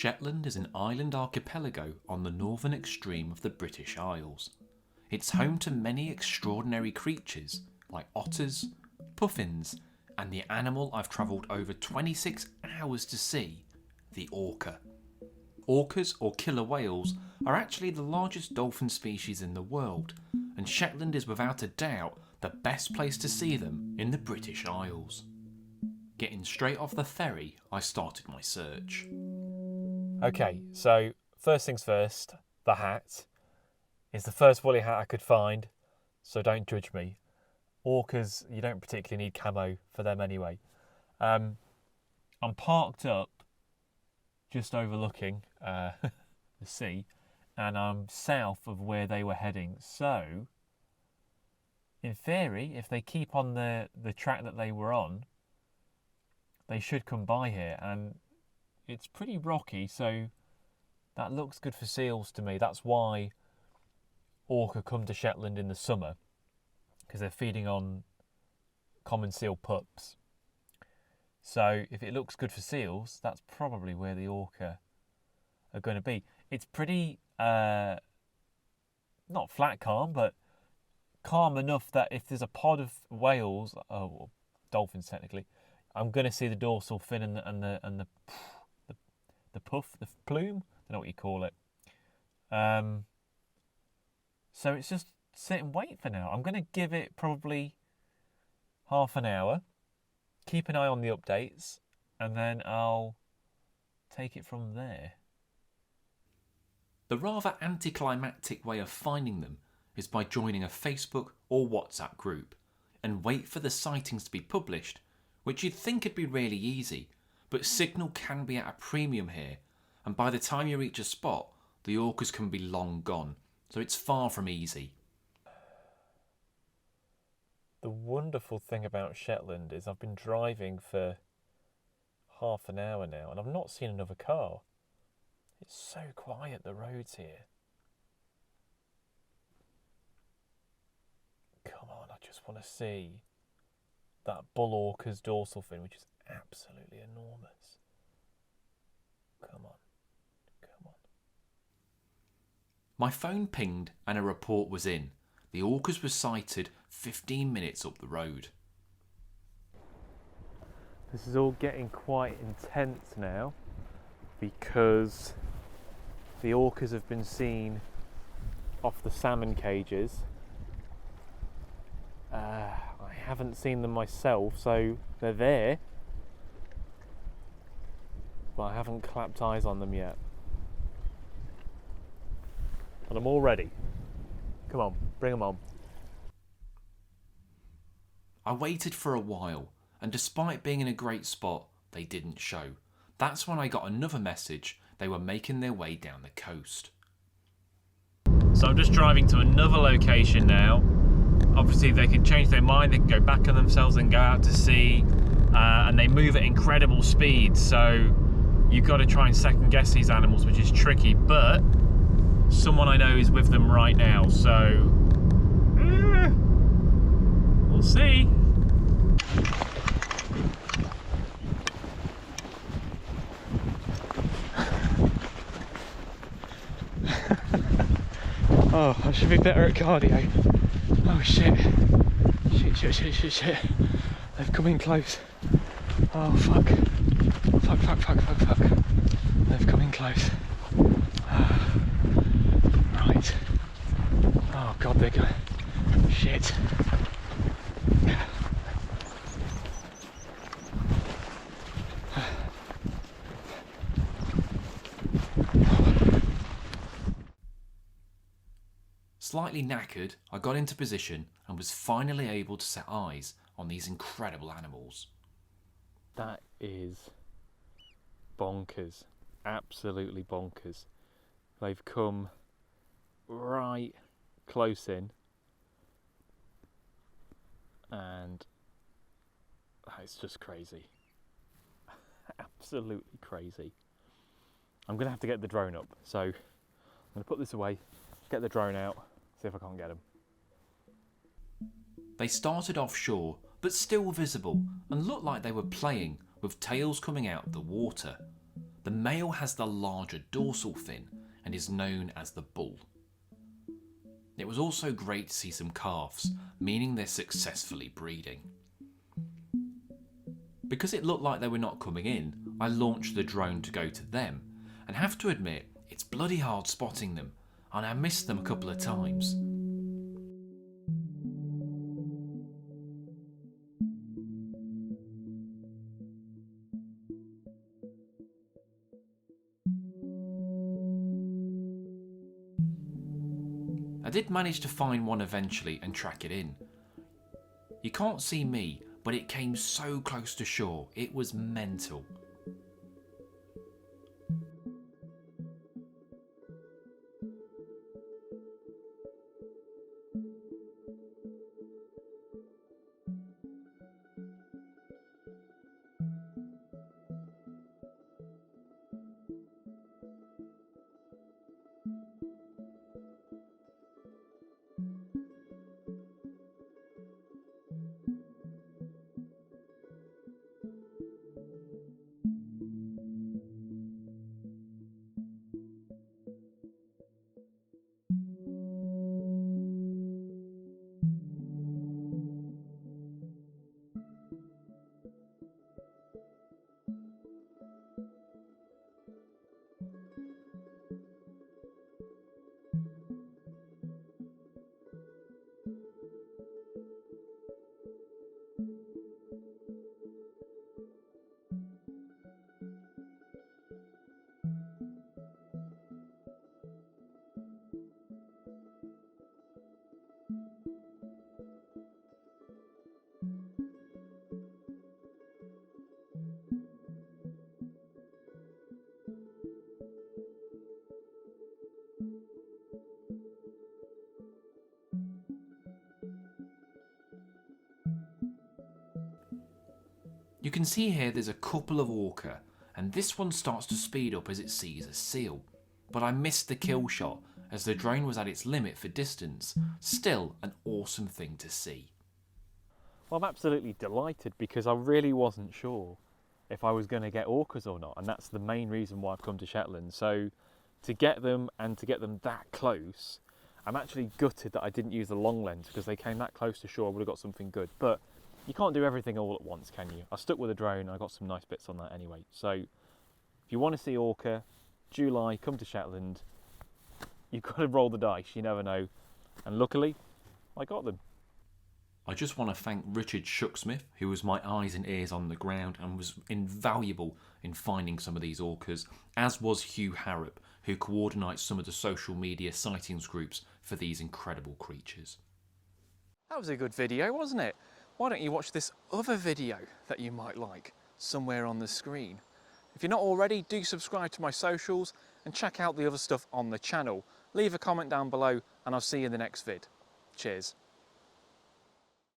Shetland is an island archipelago on the northern extreme of the British Isles. It's home to many extraordinary creatures like otters, puffins, and the animal I've travelled over 26 hours to see, the orca. Orcas, or killer whales, are actually the largest dolphin species in the world, and Shetland is without a doubt the best place to see them in the British Isles. Getting straight off the ferry, I started my search. Okay, so first things first, the hat. It's the first woolly hat I could find, so don't judge me. Orcas, you don't particularly need camo for them anyway. I'm parked up just overlooking the sea, and I'm south of where they were heading. So, in theory, if they keep on the track that they were on, they should come by here, and it's pretty rocky, so that looks good for seals to me. That's why orca come to Shetland in the summer, because they're feeding on common seal pups. So if it looks good for seals, that's probably where the orca are going to be. It's pretty, not flat calm, but calm enough that if there's a pod of whales, or dolphins technically, I'm going to see the dorsal fin and the puff, the plume. I don't know what you call it. So it's just sit and wait for now. I'm going to give it probably half an hour. Keep an eye on the updates, and then I'll take it from there. The rather anticlimactic way of finding them is by joining a Facebook or WhatsApp group and wait for the sightings to be published, which you'd think would be really easy, but signal can be at a premium here, and by the time you reach a spot, the orcas can be long gone, so it's far from easy. The wonderful thing about Shetland is I've been driving for half an hour now, and I've not seen another car. It's so quiet, the roads here. Come on, I just want to see that bull orca's dorsal fin, which is absolutely enormous. Come on. Come on. My phone pinged and a report was in. The orcas were sighted 15 minutes up the road. This is all getting quite intense now, because the orcas have been seen off the salmon cages. I haven't seen them myself, so they're there, but I haven't clapped eyes on them yet. But I'm all ready. Come on, bring them on. I waited for a while, and despite being in a great spot, they didn't show. That's when I got another message they were making their way down the coast. So I'm just driving to another location now. Obviously they can change their mind, they can go back on themselves and go out to sea, and they move at incredible speed, so you've got to try and second guess these animals, which is tricky, but someone I know is with them right now, so we'll see. Oh, I should be better at cardio. Oh shit. Shit. They've come in close. Oh fuck. Fuck. They've come in close. Right. Oh god, they're going. Shit. Slightly knackered, I got into position and was finally able to set eyes on these incredible animals. That is bonkers. Absolutely bonkers. They've come right close in, and it's just crazy. Absolutely crazy. I'm going to have to get the drone up, so I'm going to put this away, get the drone out, see if I can't get them. They started offshore, but still visible, and looked like they were playing, with tails coming out of the water. The male has the larger dorsal fin and is known as the bull. It was also great to see some calves, meaning they're successfully breeding. Because it looked like they were not coming in, I launched the drone to go to them, and have to admit, it's bloody hard spotting them, and I missed them a couple of times. I did manage to find one eventually and track it in. You can't see me, but it came so close to shore, it was mental. You can see here there's a couple of orca, and this one starts to speed up as it sees a seal. But I missed the kill shot as the drone was at its limit for distance. Still an awesome thing to see. Well, I'm absolutely delighted because I really wasn't sure if I was going to get orcas or not, and that's the main reason why I've come to Shetland. So to get them and to get them that close, I'm actually gutted that I didn't use the long lens because they came that close to shore. I would have got something good, but you can't do everything all at once, can you? I stuck with a drone and I got some nice bits on that anyway. So if you want to see orca, July, come to Shetland. You've got to roll the dice, you never know. And luckily, I got them. I just want to thank Richard Shucksmith, who was my eyes and ears on the ground and was invaluable in finding some of these orcas, as was Hugh Harrop, who coordinates some of the social media sightings groups for these incredible creatures. That was a good video, wasn't it? Why don't you watch this other video that you might like somewhere on the screen? If you're not already, do subscribe to my socials and check out the other stuff on the channel. Leave a comment down below and I'll see you in the next vid. Cheers.